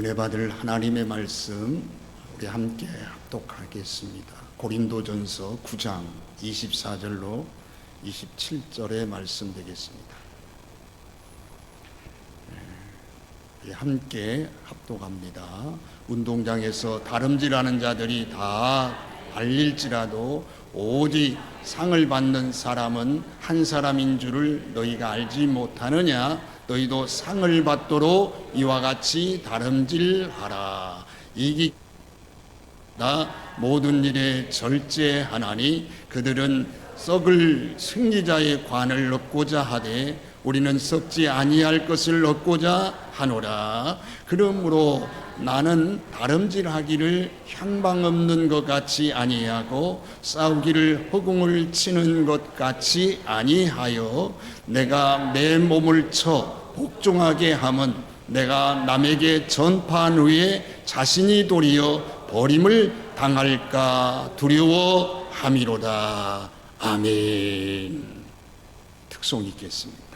은혜 받을 하나님의 말씀 우리 함께 합독하겠습니다. 고린도전서 9장 24절로 27절의 말씀 되겠습니다. 함께 합독합니다. 운동장에서 다름질하는 자들이 다 알릴지라도 오직 상을 받는 사람은 한 사람인 줄을 너희가 알지 못하느냐? 너희도 상을 받도록 이와 같이 다름질하라. 이기다 모든 일에 절제하나니 그들은 썩을 승리자의 관을 얻고자 하되 우리는 썩지 아니할 것을 얻고자 하노라. 그러므로 나는 다름질하기를 향방 없는 것 같이 아니하고 싸우기를 허공을 치는 것 같이 아니하여 내가 내 몸을 쳐 복종하게 함은 내가 남에게 전파한 후에 자신이 도리어 버림을 당할까 두려워함이로다. 아멘. 특송 읽겠습니다.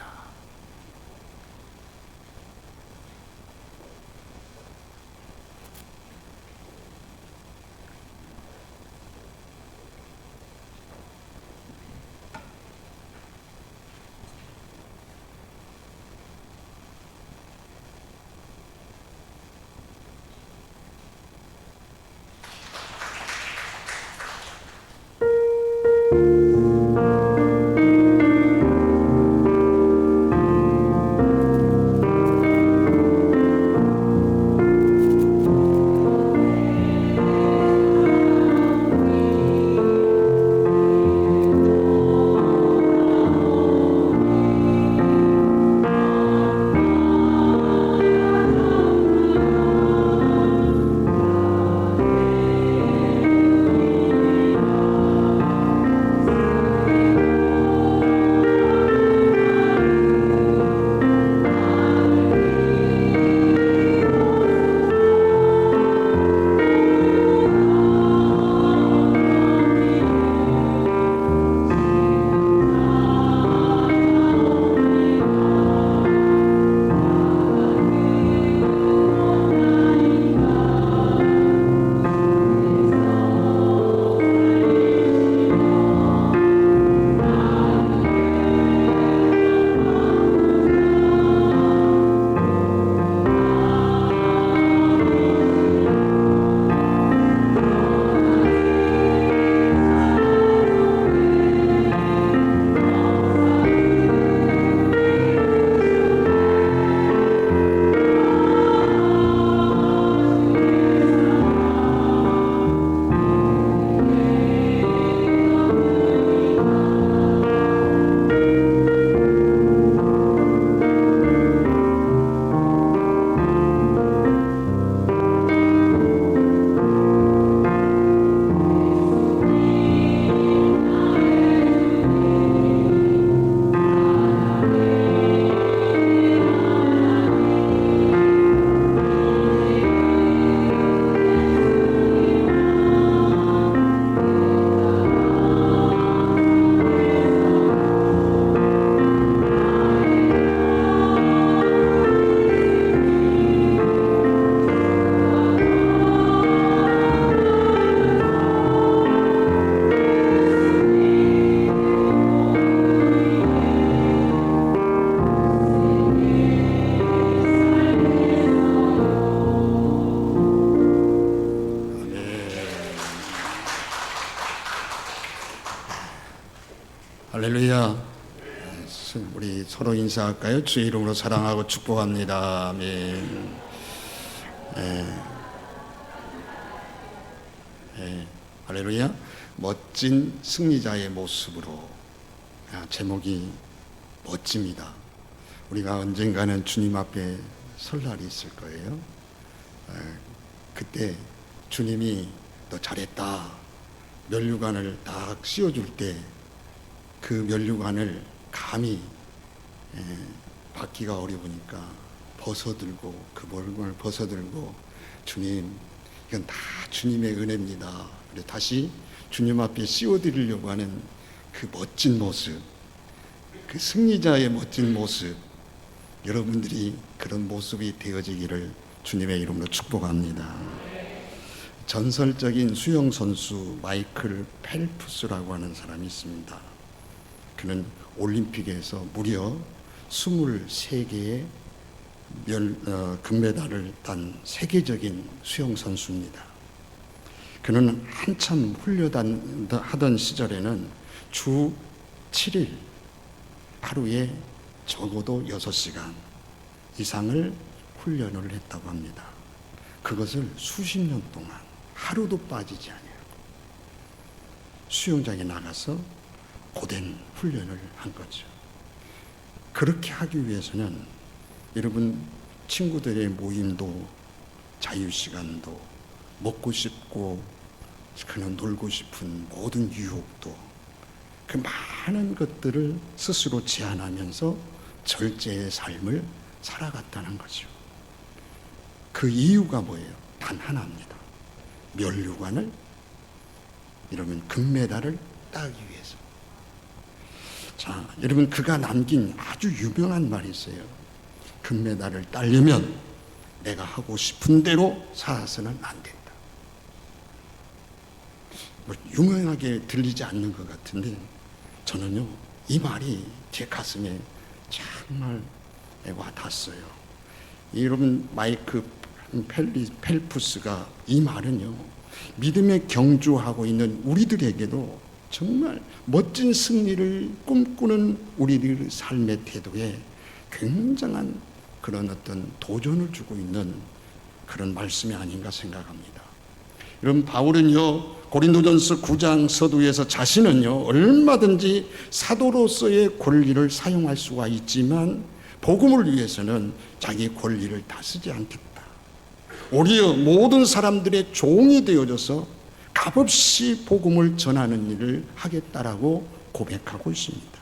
할렐루야. 우리 서로 인사할까요? 주의 이름으로 사랑하고 축복합니다. 아멘. 할렐루야. 멋진 승리자의 모습으로. 제목이 멋집니다. 우리가 언젠가는 주님 앞에 설 날이 있을 거예요. 그때 주님이 너 잘했다 면류관을 딱 씌워줄 때 그 면류관을 감히 받기가 어려우니까 벗어들고 그 면류관을 벗어들고 주님 이건 다 주님의 은혜입니다. 그래 다시 주님 앞에 씌워드리려고 하는 그 멋진 모습, 그 승리자의 멋진 모습, 여러분들이 그런 모습이 되어지기를 주님의 이름으로 축복합니다. 전설적인 수영 선수 마이클 펠프스라고 하는 사람이 있습니다. 그는 올림픽에서 무려 23개의 금메달을 딴 세계적인 수영 선수입니다. 그는 한참 훈련하던 시절에는 주 7일 하루에 적어도 6시간 이상을 훈련을 했다고 합니다. 그것을 수십 년 동안 하루도 빠지지 않아요. 수영장에 나가서 고된 훈련을 한 거죠. 그렇게 하기 위해서는 여러분 친구들의 모임도 자유시간도 먹고 싶고 그는 놀고 싶은 모든 유혹도 그 많은 것들을 스스로 제한하면서 절제의 삶을 살아갔다는 거죠. 그 이유가 뭐예요? 단 하나입니다. 면류관을 이러면 금메달을 따기 위해서. 자, 여러분 그가 남긴 아주 유명한 말이 있어요. 금메달을 따려면 내가 하고 싶은 대로 살아서는 안 된다. 뭐 유명하게 들리지 않는 것 같은데 저는요 이 말이 제 가슴에 정말 와닿았어요. 여러분 마이크 펠프스가 이 말은요 믿음에 경주하고 있는 우리들에게도 정말 멋진 승리를 꿈꾸는 우리들의 삶의 태도에 굉장한 그런 어떤 도전을 주고 있는 그런 말씀이 아닌가 생각합니다. 여러분 바울은요 고린도전서 9장 서두에서 자신은요 얼마든지 사도로서의 권리를 사용할 수가 있지만 복음을 위해서는 자기 권리를 다 쓰지 않겠다. 오히려 모든 사람들의 종이 되어져서 값없이 복음을 전하는 일을 하겠다라고 고백하고 있습니다.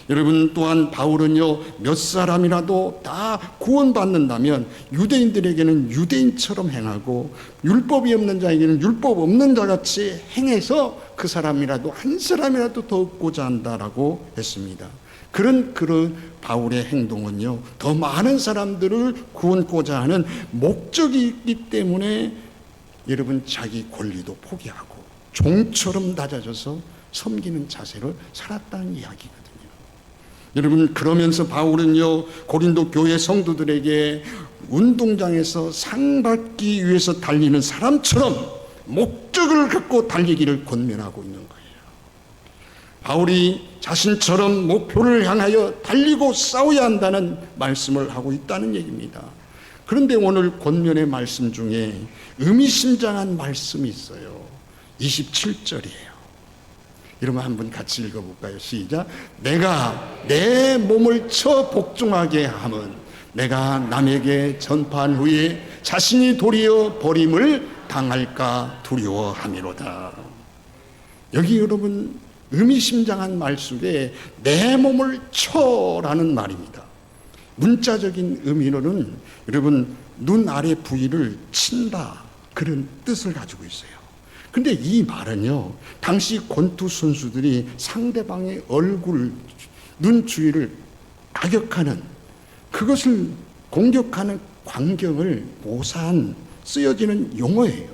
여러분 또한 바울은요 몇 사람이라도 다 구원받는다면 유대인들에게는 유대인처럼 행하고 율법이 없는 자에게는 율법 없는 자같이 행해서 그 사람이라도 한 사람이라도 더 얻고자 한다라고 했습니다. 그런 바울의 행동은요 더 많은 사람들을 구원고자 하는 목적이 있기 때문에 여러분 자기 권리도 포기하고 종처럼 낮아져서 섬기는 자세로 살았다는 이야기거든요. 여러분 그러면서 바울은요 고린도 교회 성도들에게 운동장에서 상 받기 위해서 달리는 사람처럼 목적을 갖고 달리기를 권면하고 있는 거예요. 바울이 자신처럼 목표를 향하여 달리고 싸워야 한다는 말씀을 하고 있다는 얘기입니다. 그런데 오늘 권면의 말씀 중에 의미심장한 말씀이 있어요. 27절이에요. 여러분 한번 같이 읽어볼까요? 시작. 내가 내 몸을 쳐 복종하게 함은 내가 남에게 전파한 후에 자신이 도리어 버림을 당할까 두려워함이로다. 여기 여러분 의미심장한 말 속에 내 몸을 쳐라는 말입니다. 문자적인 의미로는 여러분 눈 아래 부위를 친다 그런 뜻을 가지고 있어요. 근데 이 말은요 당시 권투 선수들이 상대방의 얼굴, 눈 주위를 가격하는 그것을 공격하는 광경을 모사한 쓰여지는 용어예요.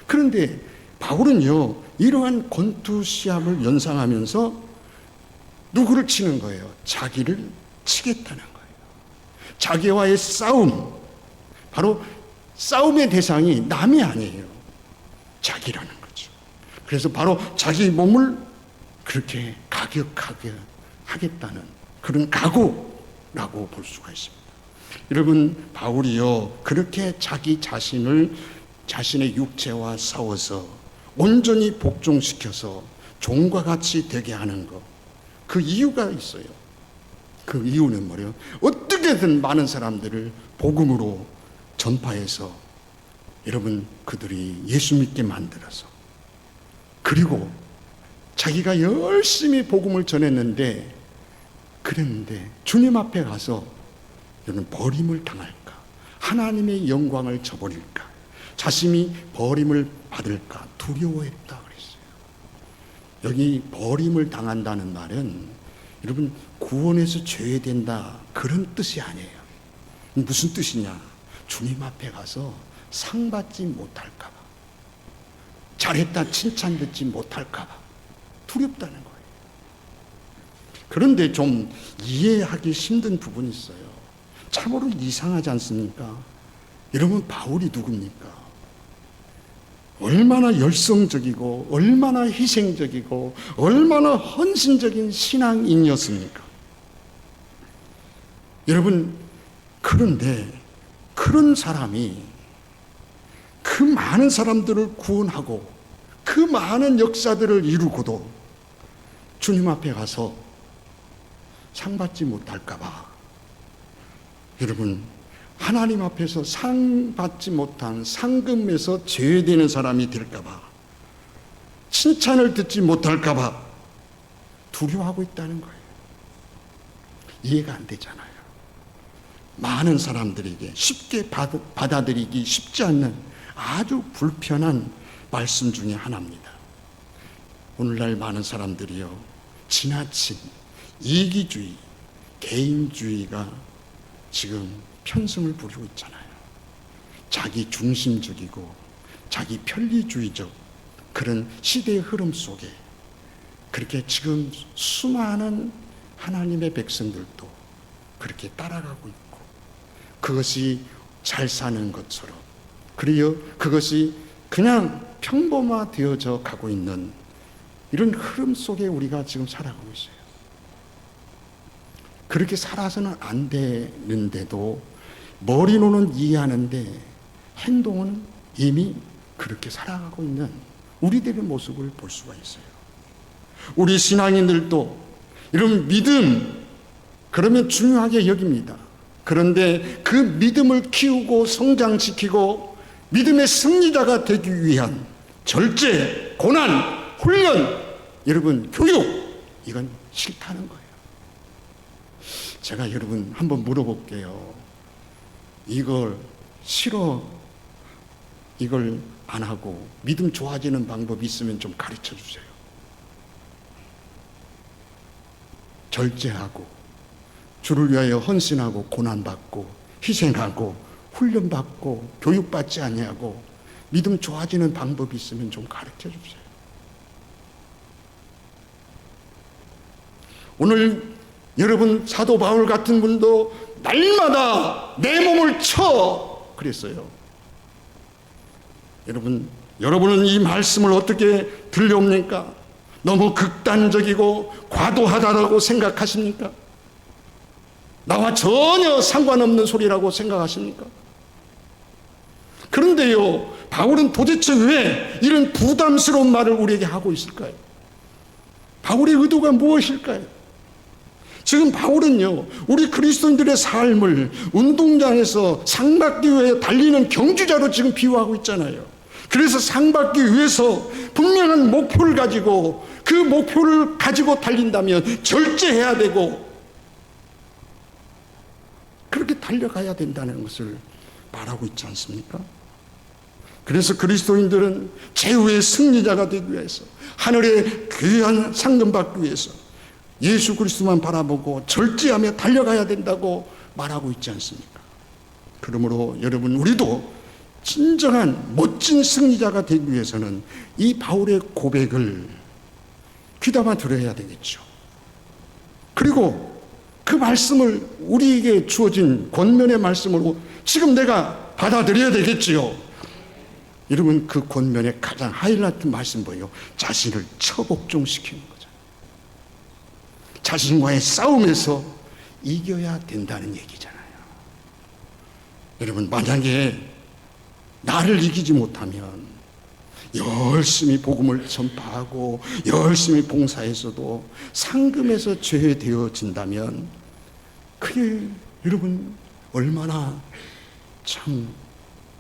그런데 바울은요 이러한 권투 시합을 연상하면서 누구를 치는 거예요? 자기를 치겠다는 거예요. 자기와의 싸움, 바로 싸움의 대상이 남이 아니에요. 자기라는 거죠. 그래서 바로 자기 몸을 그렇게 가격하게 하겠다는 그런 각오라고 볼 수가 있습니다. 여러분 바울이요 그렇게 자기 자신을 자신의 육체와 싸워서 온전히 복종시켜서 종과 같이 되게 하는 것, 그 이유가 있어요. 그 이유는 뭐예요? 어떻게든 많은 사람들을 복음으로 전파해서 여러분 그들이 예수 믿게 만들어서 그리고 자기가 열심히 복음을 전했는데 그랬는데 주님 앞에 가서 여러분 버림을 당할까? 하나님의 영광을 저버릴까? 자신이 버림을 받을까 두려워했다 그랬어요. 여기 버림을 당한다는 말은 여러분 구원에서 죄된다 그런 뜻이 아니에요. 무슨 뜻이냐? 주님 앞에 가서 상 받지 못할까 봐, 잘했다 칭찬 듣지 못할까 봐 두렵다는 거예요. 그런데 좀 이해하기 힘든 부분이 있어요. 참으로 이상하지 않습니까? 여러분, 바울이 누굽니까? 얼마나 열성적이고 얼마나 희생적이고 얼마나 헌신적인 신앙인이었습니까? 여러분, 그런데 그런 사람이 그 많은 사람들을 구원하고 그 많은 역사들을 이루고도 주님 앞에 가서 상 받지 못할까 봐, 여러분, 하나님 앞에서 상 받지 못한 상급에서 제외되는 사람이 될까 봐, 칭찬을 듣지 못할까 봐 두려워하고 있다는 거예요. 이해가 안 되잖아요. 많은 사람들에게 쉽게 받아들이기 쉽지 않는 아주 불편한 말씀 중에 하나입니다. 오늘날 많은 사람들이요, 지나친 이기주의, 개인주의가 지금 편승을 부리고 있잖아요. 자기 중심적이고 자기 편리주의적 그런 시대의 흐름 속에 그렇게 지금 수많은 하나님의 백성들도 그렇게 따라가고 있고, 그것이 잘 사는 것처럼, 그리고 그것이 그냥 평범화되어져 가고 있는 이런 흐름 속에 우리가 지금 살아가고 있어요. 그렇게 살아서는 안 되는데도 머리로는 이해하는데 행동은 이미 그렇게 살아가고 있는 우리들의 모습을 볼 수가 있어요. 우리 신앙인들도 이런 믿음, 그러면 중요하게 여깁니다. 그런데 그 믿음을 키우고 성장시키고 믿음의 승리자가 되기 위한 절제, 고난, 훈련, 여러분, 교육, 이건 싫다는 거예요. 제가 여러분 한번 물어볼게요. 이걸 싫어, 이걸 안 하고 믿음 좋아지는 방법이 있으면 좀 가르쳐 주세요. 절제하고 주를 위하여 헌신하고 고난받고 희생하고 훈련받고 교육받지 아니하고 믿음 좋아지는 방법이 있으면 좀 가르쳐 주세요. 오늘 여러분, 사도 바울 같은 분도 날마다 내 몸을 쳐 그랬어요. 여러분은 이 말씀을 어떻게 들려옵니까? 너무 극단적이고 과도하다고 생각하십니까? 나와 전혀 상관없는 소리라고 생각하십니까? 그런데요, 바울은 도대체 왜 이런 부담스러운 말을 우리에게 하고 있을까요? 바울의 의도가 무엇일까요? 지금 바울은요, 우리 그리스도인들의 삶을 운동장에서 상 받기 위해 달리는 경주자로 지금 비유하고 있잖아요. 그래서 상 받기 위해서 분명한 목표를 가지고 그 목표를 가지고 달린다면 절제해야 되고 그렇게 달려가야 된다는 것을 말하고 있지 않습니까? 그래서 그리스도인들은 최후의 승리자가 되기 위해서, 하늘의 귀한 상금 받기 위해서 예수 그리스도만 바라보고 절제하며 달려가야 된다고 말하고 있지 않습니까? 그러므로 여러분, 우리도 진정한 멋진 승리자가 되기 위해서는 이 바울의 고백을 귀담아 들어야 되겠죠. 그리고 그 말씀을 우리에게 주어진 권면의 말씀으로 지금 내가 받아들여야 되겠지요. 여러분, 그 권면의 가장 하이라이트 말씀 뭐예요? 자신을 처복종시키는 거죠. 자신과의 싸움에서 이겨야 된다는 얘기잖아요. 여러분, 만약에 나를 이기지 못하면 열심히 복음을 전파하고 열심히 봉사해서도 상금에서 제외되어진다면 그게 여러분 얼마나 참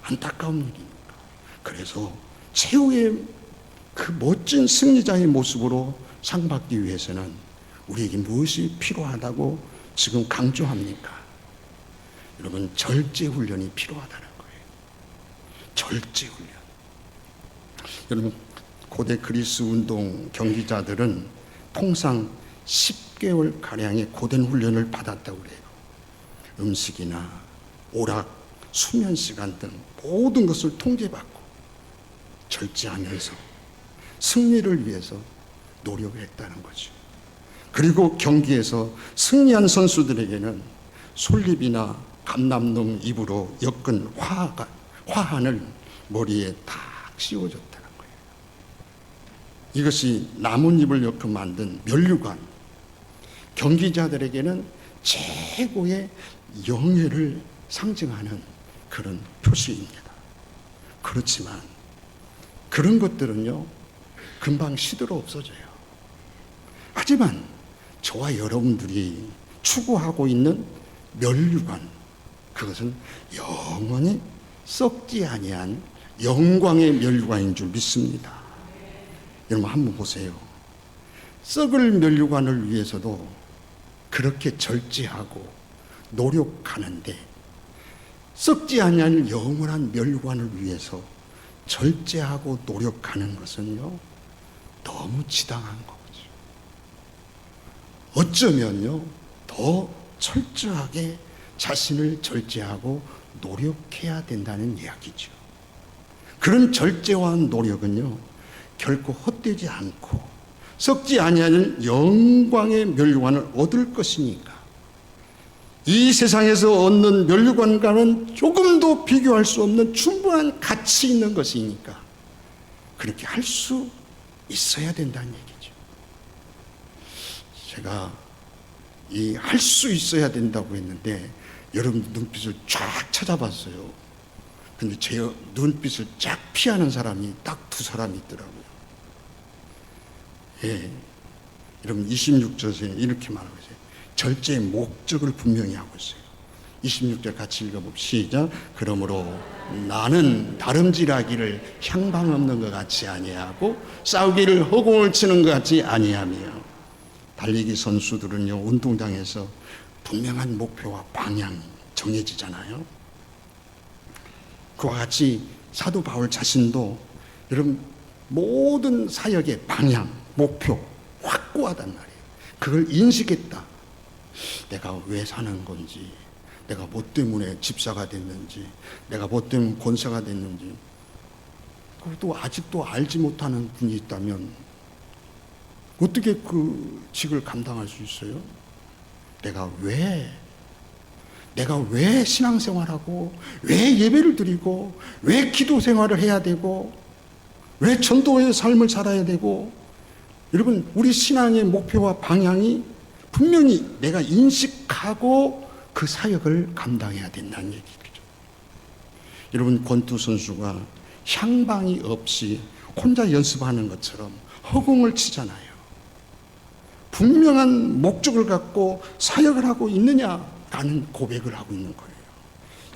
안타까운 일입니까? 그래서 최후의 그 멋진 승리자의 모습으로 상 받기 위해서는 우리에게 무엇이 필요하다고 지금 강조합니까? 여러분, 절제 훈련이 필요하다는 거예요. 절제 훈련. 여러분, 고대 그리스 운동 경기자들은 통상 10개월 가량의 고된 훈련을 받았다고 그래요. 음식이나 오락, 수면 시간 등 모든 것을 통제받고 절제하면서 승리를 위해서 노력을 했다는 거죠. 그리고 경기에서 승리한 선수들에게는 솔잎이나 감람동 잎으로 엮은 화환을 머리에 탁 씌워줬다는 거예요. 이것이 나뭇잎을 엮어 만든 면류관, 경기자들에게는 최고의 영예를 상징하는 그런 표시입니다. 그렇지만 그런 것들은요, 금방 시들어 없어져요. 하지만 저와 여러분들이 추구하고 있는 면류관, 그것은 영원히 썩지 아니한 영광의 면류관인 줄 믿습니다. 여러분 한번 보세요. 썩을 면류관을 위해서도 그렇게 절제하고 노력하는데, 썩지 아니한 영원한 면류관을 위해서 절제하고 노력하는 것은요, 너무 지당한 거죠. 어쩌면요, 더 철저하게 자신을 절제하고 노력해야 된다는 이야기죠. 그런 절제와 노력은요, 결코 헛되지 않고 썩지 아니하는 영광의 면류관을 얻을 것이니까, 이 세상에서 얻는 면류관과는 조금도 비교할 수 없는 충분한 가치 있는 것이니까 그렇게 할 수 있어야 된다는 얘기죠. 제가 이 할 수 있어야 된다고 했는데 여러분 눈빛을 쫙 찾아봤어요. 근데 제 눈빛을 쫙 피하는 사람이 딱 두 사람이 있더라고요. 예, 여러분 26절에 이렇게 말하고 있어요. 절제의 목적을 분명히 하고 있어요. 26절 같이 읽어봅시다. 그러므로 나는 다름질하기를 향방 없는 것 같이 아니하고 싸우기를 허공을 치는 것 같이 아니하며. 달리기 선수들은요, 운동장에서 분명한 목표와 방향이 정해지잖아요. 그와 같이 사도 바울 자신도 여러분 모든 사역의 방향, 목표 확고하단 말이에요. 그걸 인식했다. 내가 왜 사는 건지, 내가 뭐 때문에 집사가 됐는지, 내가 뭐 때문에 권사가 됐는지, 그것도 아직도 알지 못하는 분이 있다면 어떻게 그 직을 감당할 수 있어요? 내가 왜 신앙생활하고, 왜 예배를 드리고, 왜 기도 생활을 해야 되고, 왜 전도의 삶을 살아야 되고. 여러분, 우리 신앙의 목표와 방향이 분명히 내가 인식하고 그 사역을 감당해야 된다는 얘기죠. 여러분, 권투 선수가 향방이 없이 혼자 연습하는 것처럼 허공을 치잖아요. 분명한 목적을 갖고 사역을 하고 있느냐라는 고백을 하고 있는 거예요.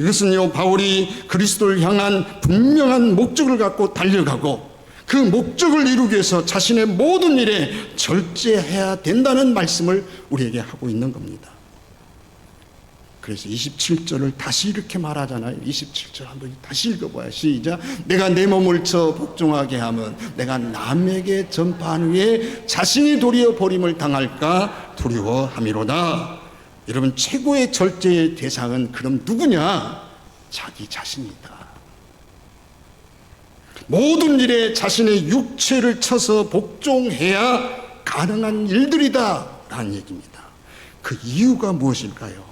이것은요, 바울이 그리스도를 향한 분명한 목적을 갖고 달려가고 그 목적을 이루기 위해서 자신의 모든 일에 절제해야 된다는 말씀을 우리에게 하고 있는 겁니다. 그래서 27절을 다시 이렇게 말하잖아요. 27절 한번 다시 읽어봐요. 시작. 내가 내 몸을 쳐 복종하게 하면 내가 남에게 전파한 후에 자신이 도리어 버림을 당할까 두려워함이로다. 여러분, 최고의 절제의 대상은 그럼 누구냐? 자기 자신이다. 모든 일에 자신의 육체를 쳐서 복종해야 가능한 일들이다 라는 얘기입니다. 그 이유가 무엇일까요?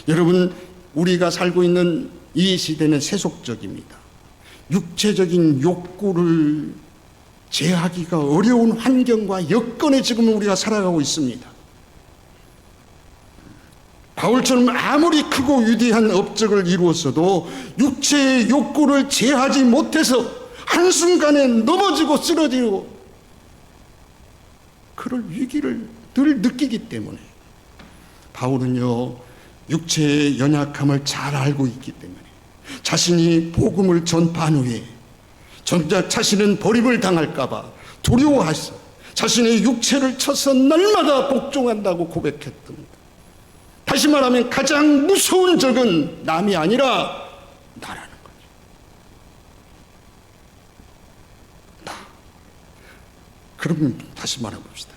여러분, 우리가 살고 있는 이 시대는 세속적입니다. 육체적인 욕구를 제하기가 어려운 환경과 여건에 지금 우리가 살아가고 있습니다. 바울처럼 아무리 크고 위대한 업적을 이루었어도 육체의 욕구를 제하지 못해서 한순간에 넘어지고 쓰러지고 그럴 위기를 늘 느끼기 때문에 바울은요, 육체의 연약함을 잘 알고 있기 때문에 자신이 복음을 전파한 후에 정작 자신은 버림을 당할까봐 두려워해서 자신의 육체를 쳐서 날마다 복종한다고 고백했던, 다시 말하면 가장 무서운 적은 남이 아니라 나라는 거죠. 나. 그럼 다시 말해봅시다.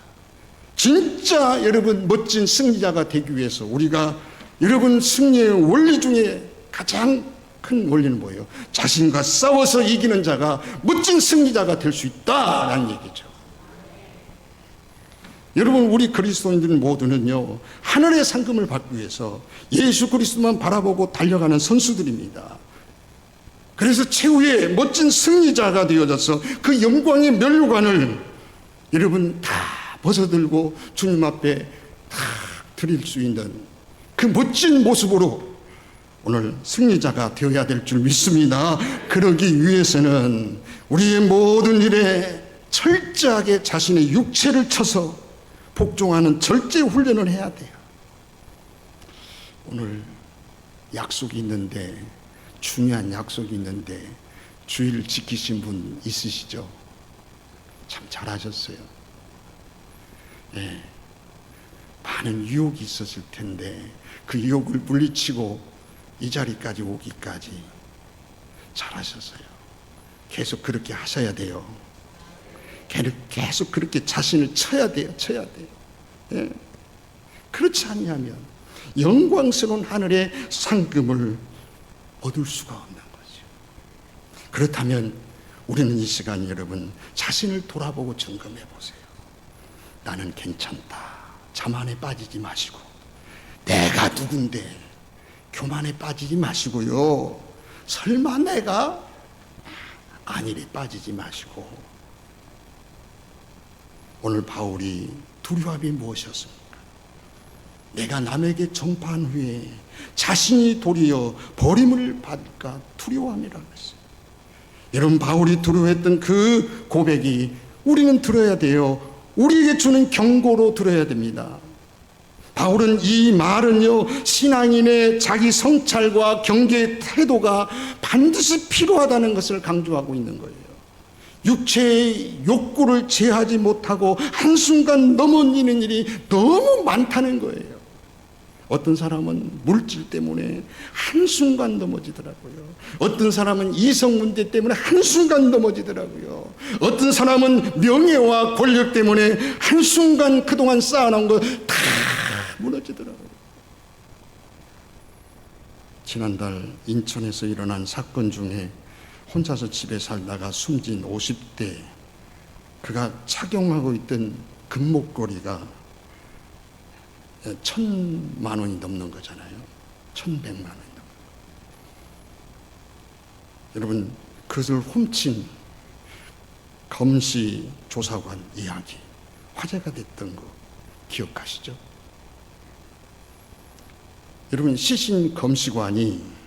진짜 여러분 멋진 승리자가 되기 위해서 우리가 여러분 승리의 원리 중에 가장 큰 원리는 뭐예요? 자신과 싸워서 이기는 자가 멋진 승리자가 될 수 있다라는 얘기죠. 여러분, 우리 그리스도인들 모두는요, 하늘의 상금을 받기 위해서 예수 그리스도만 바라보고 달려가는 선수들입니다. 그래서 최후의 멋진 승리자가 되어져서 그 영광의 면류관을 여러분 다 벗어들고 주님 앞에 다 드릴 수 있는 그 멋진 모습으로 오늘 승리자가 되어야 될 줄 믿습니다. 그러기 위해서는 우리의 모든 일에 철저하게 자신의 육체를 쳐서 복종하는 절제 훈련을 해야 돼요. 오늘 약속이 있는데, 중요한 약속이 있는데 주의를 지키신 분 있으시죠? 참 잘하셨어요. 예, 많은 유혹이 있었을 텐데 그 유혹을 물리치고 이 자리까지 오기까지 잘하셨어요. 계속 그렇게 하셔야 돼요. 계속 그렇게 자신을 쳐야 돼요. 예. 그렇지 않냐면 영광스러운 하늘의 상금을 얻을 수가 없는 거죠. 그렇다면 우리는 이 시간 여러분 자신을 돌아보고 점검해 보세요. 나는 괜찮다. 자만에 빠지지 마시고, 내가 누군데 교만에 빠지지 마시고요. 설마 내가 안일에 빠지지 마시고. 오늘 바울이 두려움이 무엇이었습니까? 내가 남에게 전파한 후에 자신이 도리어 버림을 받을까 두려워함이라고 했어요. 여러분, 바울이 두려워했던 그 고백이 우리는 들어야 돼요. 우리에게 주는 경고로 들어야 됩니다. 바울은 이 말은요, 신앙인의 자기 성찰과 경계의 태도가 반드시 필요하다는 것을 강조하고 있는 거예요. 육체의 욕구를 제하지 못하고 한순간 넘어지는 일이 너무 많다는 거예요. 어떤 사람은 물질 때문에 한순간 넘어지더라고요. 어떤 사람은 이성 문제 때문에 한순간 넘어지더라고요. 어떤 사람은 명예와 권력 때문에 한순간 그동안 쌓아놓은 거 다 무너지더라고요. 지난달 인천에서 일어난 사건 중에 혼자서 집에 살다가 숨진 50대 그가 착용하고 있던 금목걸이가 1,000만 원이 넘는 거잖아요. 1,100만 원이 넘는 거. 여러분, 그것을 훔친 검시 조사관 이야기 화제가 됐던 거 기억하시죠? 여러분, 시신 검시관이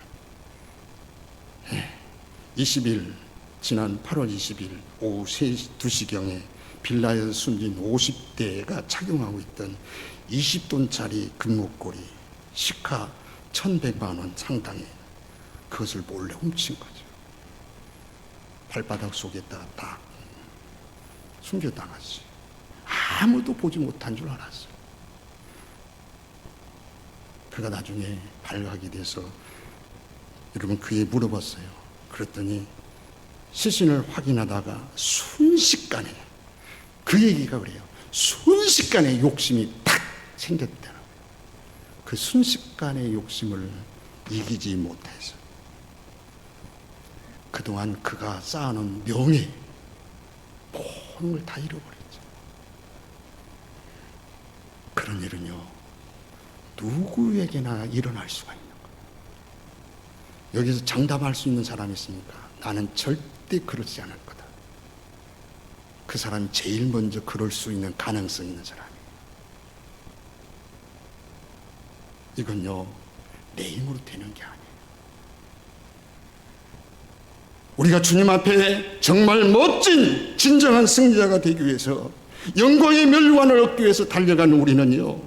20일 지난 8월 20일 오후 2시경에 빌라에서 숨진 50대가 착용하고 있던 20돈짜리 금목걸이 시가 1,100만 원 상당의 그것을 몰래 훔친 거죠. 발바닥 속에다 딱 숨겨당했어요. 아무도 보지 못한 줄 알았어요. 그가 나중에 발각이 돼서 여러분 그에 물어봤어요. 그랬더니 시신을 확인하다가 순식간에 그 얘기가 그래요. 순식간에 욕심이 탁 생겼다는 거예요. 그 순식간의 욕심을 이기지 못해서 그동안 그가 쌓아놓은 명예 모든 걸 다 잃어버렸죠. 그런 일은요 누구에게나 일어날 수가 있는 거예요. 여기서 장담할 수 있는 사람이 있습니까? 나는 절대 그러지 않을 거다. 그 사람이 제일 먼저 그럴 수 있는 가능성이 있는 사람이에요. 이건요 내 힘으로 되는 게 아니에요. 우리가 주님 앞에 정말 멋진 진정한 승리자가 되기 위해서 영광의 멸관을 얻기 위해서 달려가는 우리는요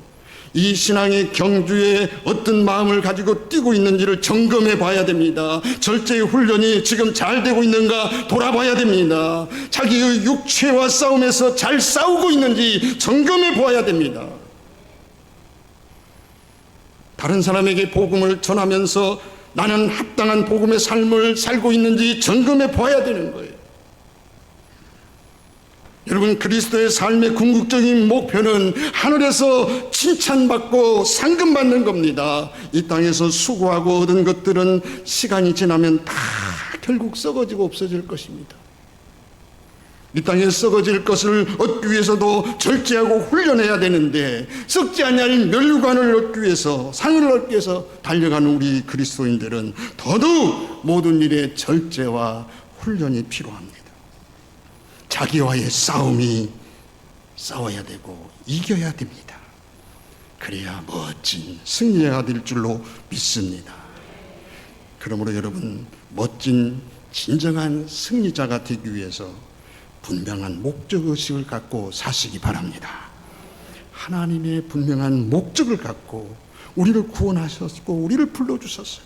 이 신앙의 경주에 어떤 마음을 가지고 뛰고 있는지를 점검해 봐야 됩니다. 절제의 훈련이 지금 잘 되고 있는가 돌아봐야 됩니다. 자기의 육체와 싸움에서 잘 싸우고 있는지 점검해 보아야 됩니다. 다른 사람에게 복음을 전하면서 나는 합당한 복음의 삶을 살고 있는지 점검해 봐야 되는 거예요. 여러분, 그리스도의 삶의 궁극적인 목표는 하늘에서 칭찬받고 상금받는 겁니다. 이 땅에서 수고하고 얻은 것들은 시간이 지나면 다 결국 썩어지고 없어질 것입니다. 이 땅에 썩어질 것을 얻기 위해서도 절제하고 훈련해야 되는데, 썩지 않을 멸류관을 얻기 위해서, 상을 얻기 위해서 달려가는 우리 그리스도인들은 더더욱 모든 일에 절제와 훈련이 필요합니다. 자기와의 싸워야 되고 이겨야 됩니다. 그래야 멋진 승리자가 될 줄로 믿습니다. 그러므로 여러분, 멋진 진정한 승리자가 되기 위해서 분명한 목적의식을 갖고 사시기 바랍니다. 하나님의 분명한 목적을 갖고 우리를 구원하셨고 우리를 불러주셨어요.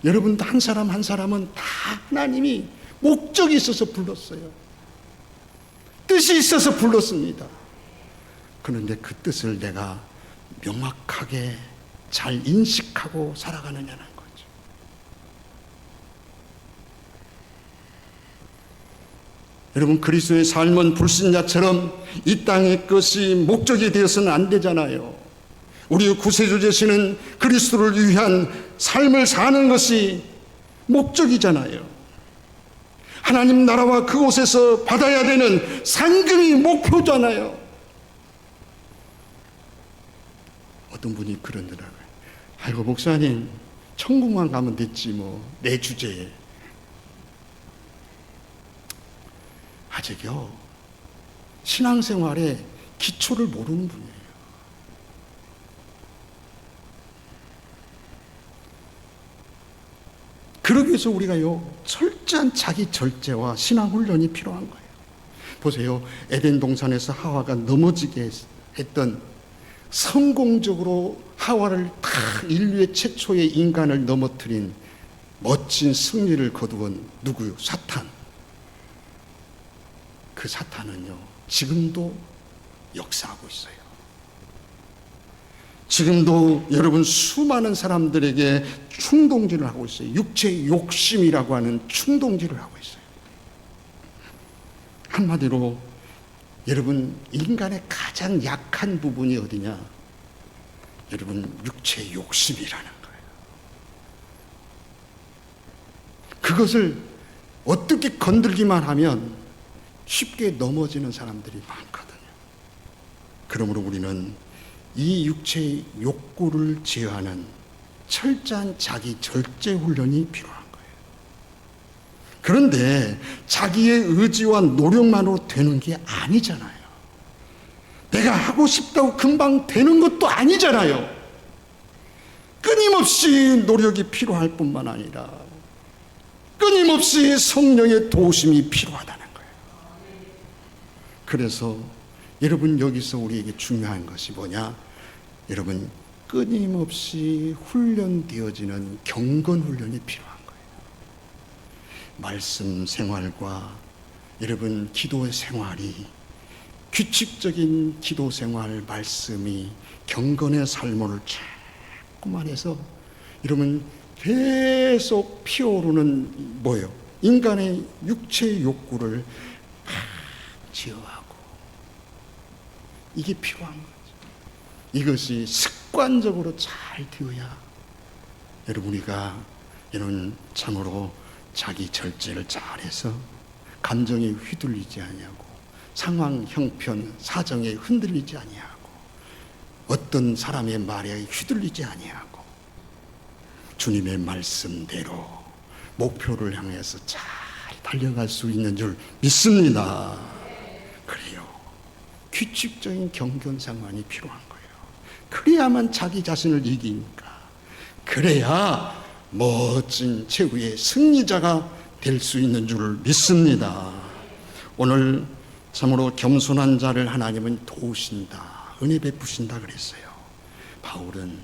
여러분, 한 사람 한 사람은 다 하나님이 목적이 있어서 불렀어요. 뜻이 있어서 불렀습니다. 그런데 그 뜻을 내가 명확하게 잘 인식하고 살아가느냐는 거죠. 여러분, 그리스도의 삶은 불신자처럼 이 땅의 것이 목적이 되어서는 안 되잖아요. 우리 구세주 되시는 그리스도를 위한 삶을 사는 것이 목적이잖아요. 하나님 나라와 그곳에서 받아야 되는 상금이 목표잖아요. 어떤 분이 그러더라고요. 아이고, 목사님, 천국만 가면 됐지 뭐, 내 주제에. 아직요, 신앙생활에 기초를 모르는 분이에요. 그러기 위해서 우리가요, 철저한 자기 절제와 신앙 훈련이 필요한 거예요. 보세요, 에덴 동산에서 하와가 넘어지게 했던, 성공적으로 하와를 다 인류의 최초의 인간을 넘어뜨린 멋진 승리를 거두은 누구요? 사탄. 그 사탄은요, 지금도 역사하고 있어요. 지금도 여러분, 수많은 사람들에게 충동질을 하고 있어요. 육체의 욕심이라고 하는 충동질을 하고 있어요. 한마디로 여러분, 인간의 가장 약한 부분이 어디냐? 여러분, 육체의 욕심이라는 거예요. 그것을 어떻게 건들기만 하면 쉽게 넘어지는 사람들이 많거든요. 그러므로 우리는 이 육체의 욕구를 제어하는 철저한 자기 절제 훈련이 필요한 거예요. 그런데 자기의 의지와 노력만으로 되는 게 아니잖아요. 내가 하고 싶다고 금방 되는 것도 아니잖아요. 끊임없이 노력이 필요할 뿐만 아니라 끊임없이 성령의 도우심이 필요하다는 거예요. 그래서 여러분, 여기서 우리에게 중요한 것이 뭐냐? 여러분, 끊임없이 훈련되어지는 경건 훈련이 필요한 거예요. 말씀 생활과 여러분, 기도의 생활이, 규칙적인 기도 생활, 말씀이 경건의 삶을 자꾸만 해서 여러분, 계속 피어오르는 뭐예요? 인간의 육체의 욕구를 제어하고, 이게 필요한 거죠. 이것이 습관적으로 잘 되어야 여러분, 우리가 이런 참으로 자기 절제를 잘해서 감정에 휘둘리지 아니하고, 상황, 형편, 사정에 흔들리지 아니하고, 어떤 사람의 말에 휘둘리지 아니하고, 주님의 말씀대로 목표를 향해서 잘 달려갈 수 있는 줄 믿습니다. 그래요. 규칙적인 경건상만이 필요한 거예요. 그래야만 자기 자신을 이기니까. 그래야 멋진 최후의 승리자가 될 수 있는 줄 믿습니다. 오늘 참으로 겸손한 자를 하나님은 도우신다, 은혜 베푸신다 그랬어요. 바울은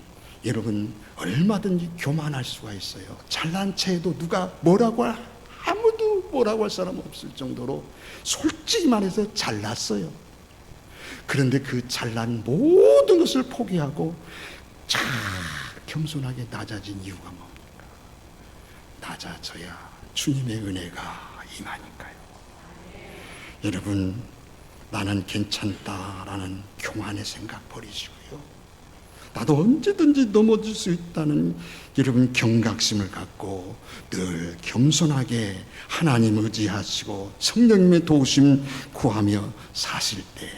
여러분, 얼마든지 교만할 수가 있어요. 잘난 체해도 누가 뭐라고 아무도 뭐라고 할 사람 없을 정도로 솔직히 말해서 잘났어요. 그런데 그 잘난 모든 것을 포기하고 참 겸손하게 낮아진 이유가 뭡니까? 낮아져야 주님의 은혜가 임하니까요. 여러분, 나는 괜찮다라는 교만의 생각 버리시고요. 나도 언제든지 넘어질 수 있다는 여러분 경각심을 갖고 늘 겸손하게 하나님 의지하시고 성령님의 도우심 구하며 사실 때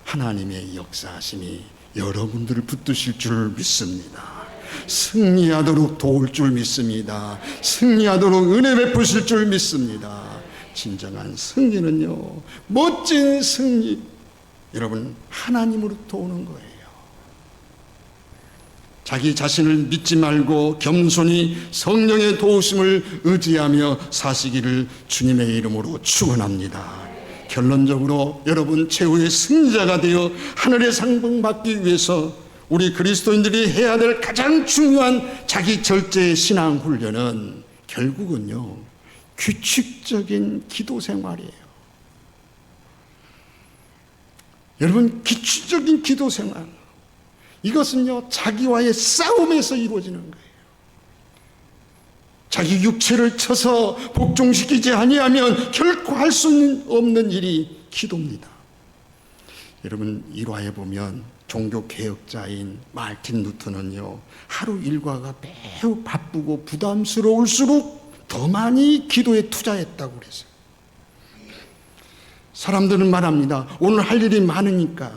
하나님의 역사하심이 여러분들을 붙드실 줄 믿습니다. 승리하도록 도울 줄 믿습니다. 승리하도록 은혜 베푸실 줄 믿습니다. 진정한 승리는요, 멋진 승리, 여러분 하나님으로부터 오는 거예요. 자기 자신을 믿지 말고 겸손히 성령의 도우심을 의지하며 사시기를 주님의 이름으로 축원합니다. 결론적으로 여러분 최후의 승리자가 되어 하늘의 상봉 받기 위해서 우리 그리스도인들이 해야 될 가장 중요한 자기 절제의 신앙 훈련은 결국은요, 규칙적인 기도 생활이에요. 여러분, 규칙적인 기도 생활, 이것은요 자기와의 싸움에서 이루어지는 거예요. 자기 육체를 쳐서 복종시키지 아니하면 결코 할 수 없는 일이 기도입니다. 여러분, 일화에 보면 종교개혁자인 마르틴 루터는요 하루 일과가 매우 바쁘고 부담스러울수록 더 많이 기도에 투자했다고 그랬어요. 사람들은 말합니다. 오늘 할 일이 많으니까,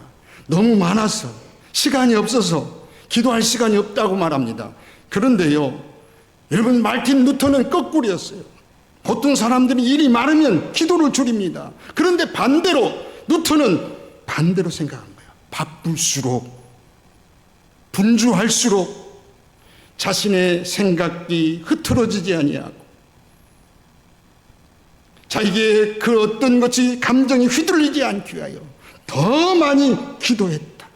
너무 많아서, 시간이 없어서 기도할 시간이 없다고 말합니다. 그런데요, 여러분, 마르틴 루터는 거꾸로였어요. 보통 사람들이 일이 많으면 기도를 줄입니다. 그런데 반대로 루터는 반대로 생각한 거예요. 바쁠수록, 분주할수록 자신의 생각이 흐트러지지 아니하고 자기의 그 어떤 것이 감정이 휘둘리지 않기 위하여 더 많이 기도했다.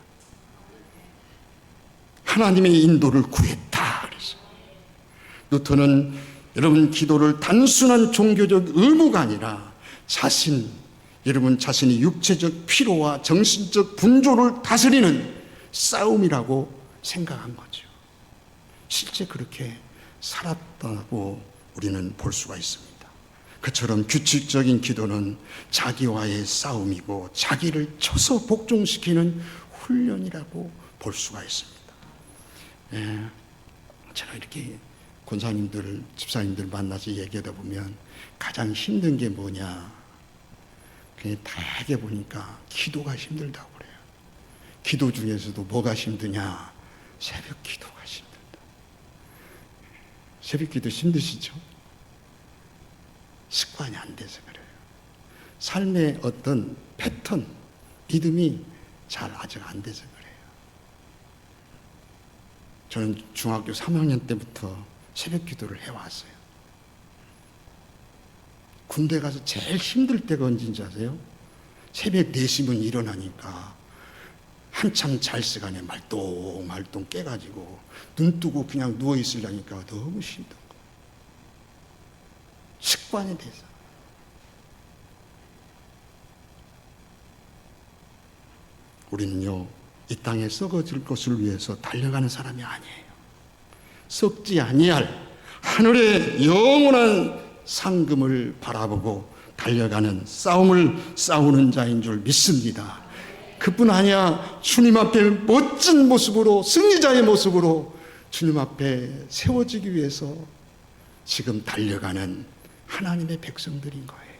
하나님의 인도를 구했다. 그래서 루터는 여러분 기도를 단순한 종교적 의무가 아니라 여러분 자신의 육체적 피로와 정신적 분조를 다스리는 싸움이라고 생각한 거죠. 실제 그렇게 살았다고 우리는 볼 수가 있습니다. 그처럼 규칙적인 기도는 자기와의 싸움이고 자기를 쳐서 복종시키는 훈련이라고 볼 수가 있습니다. 제가 이렇게 권사님들, 집사님들 만나서 얘기하다 보면 가장 힘든 게 뭐냐, 그냥 다하게 보니까 기도가 힘들다고 그래요. 기도 중에서도 뭐가 힘드냐? 새벽 기도가 힘들다. 새벽 기도 힘드시죠? 습관이 안 돼서 그래요. 삶의 어떤 패턴, 리듬이 잘 아직 안 돼서 그래요. 저는 중학교 3학년 때부터 새벽 기도를 해왔어요. 군대 가서 제일 힘들 때가 언제인지 아세요? 새벽 4시면 일어나니까 한참 잘 시간에 말똥말똥 깨가지고 눈 뜨고 그냥 누워있으려니까 너무 힘든 거예요. 습관이 돼서. 우리는요, 이 땅에 썩어질 것을 위해서 달려가는 사람이 아니에요. 썩지 아니할 하늘의 영원한 상금을 바라보고 달려가는 싸움을 싸우는 자인 줄 믿습니다. 그뿐 아니야, 주님 앞에 멋진 모습으로, 승리자의 모습으로 주님 앞에 세워지기 위해서 지금 달려가는 하나님의 백성들인 거예요.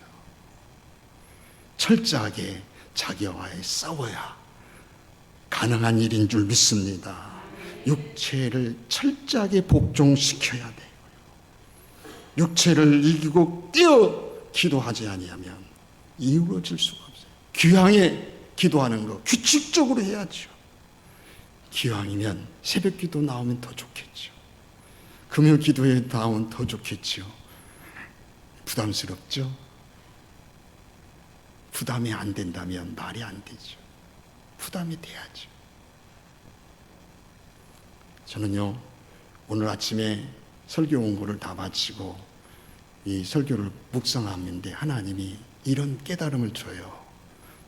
철저하게 자기와의 싸워야 가능한 일인 줄 믿습니다. 육체를 철저하게 복종시켜야 돼요. 육체를 이기고 뛰어 기도하지 아니하면 이루어질 수가 없어요. 기왕에 기도하는 거 규칙적으로 해야죠. 기왕이면 새벽 기도 나오면 더 좋겠죠. 금요 기도에 나오면 더 좋겠죠. 부담스럽죠? 부담이 안 된다면 말이 안 되죠. 부담이 돼야죠. 저는요, 오늘 아침에 설교 원고를 다 마치고 이 설교를 묵상하는데 하나님이 이런 깨달음을 줘요.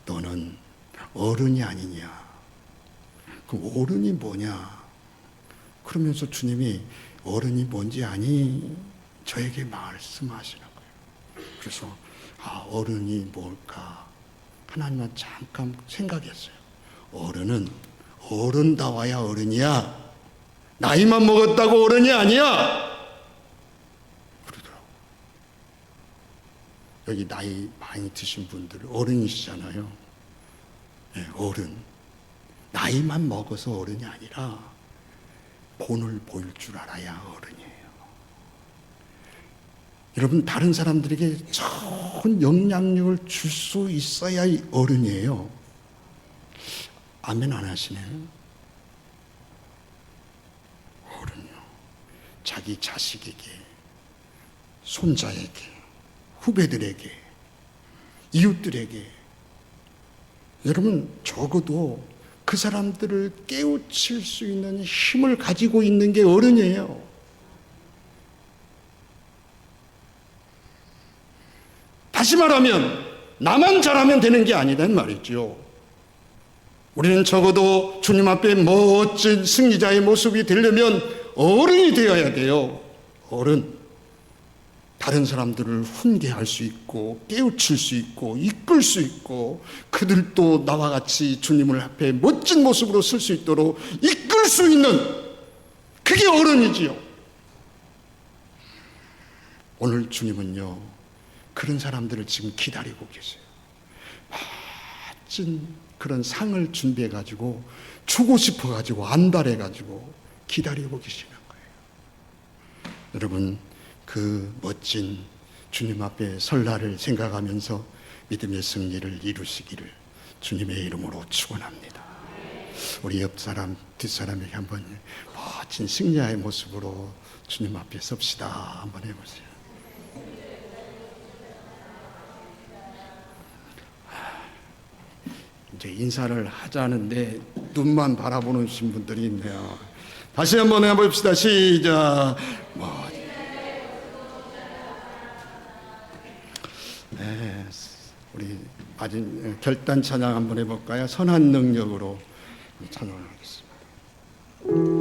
너는 어른이 아니냐. 그럼 어른이 뭐냐? 그러면서 주님이 어른이 뭔지 아니? 저에게 말씀하시는 거예요. 그래서 어른이 뭘까? 하나님은 잠깐 생각했어요. 어른은 어른다워야 어른이야. 나이만 먹었다고 어른이 아니야. 그러더라고. 여기 나이 많이 드신 분들 어른이시잖아요. 네, 어른. 나이만 먹어서 어른이 아니라 본을 보일 줄 알아야 어른이에요. 여러분, 다른 사람들에게 좋은 영향력을 줄 수 있어야 어른이에요. 아멘 안 하시네. 어른이요. 자기 자식에게, 손자에게, 후배들에게, 이웃들에게, 여러분 적어도 그 사람들을 깨우칠 수 있는 힘을 가지고 있는 게 어른이에요. 다시 말하면 나만 잘하면 되는 게 아니란 말이죠. 우리는 적어도 주님 앞에 멋진 승리자의 모습이 되려면 어른이 되어야 돼요. 어른. 다른 사람들을 훈계할 수 있고 깨우칠 수 있고 이끌 수 있고 그들도 나와 같이 주님을 앞에 멋진 모습으로 설 수 있도록 이끌 수 있는, 그게 어른이지요. 오늘 주님은요, 그런 사람들을 지금 기다리고 계세요. 멋진 그런 상을 준비해 가지고 주고 싶어 가지고 안달해 가지고 기다리고 계시는 거예요. 여러분, 그 멋진 주님 앞에 설날을 생각하면서 믿음의 승리를 이루시기를 주님의 이름으로 축원합니다. 우리 옆 사람, 뒷 사람에게 한번 멋진 승리자의 모습으로 주님 앞에 섭시다. 한번 해보세요. 이제 인사를 하자는데 눈만 바라보는 분들이 있네요. 다시 한번 해봅시다. 시작. 네, 우리 마지막 결단 찬양 한번 해볼까요? 선한 능력으로 찬양하겠습니다.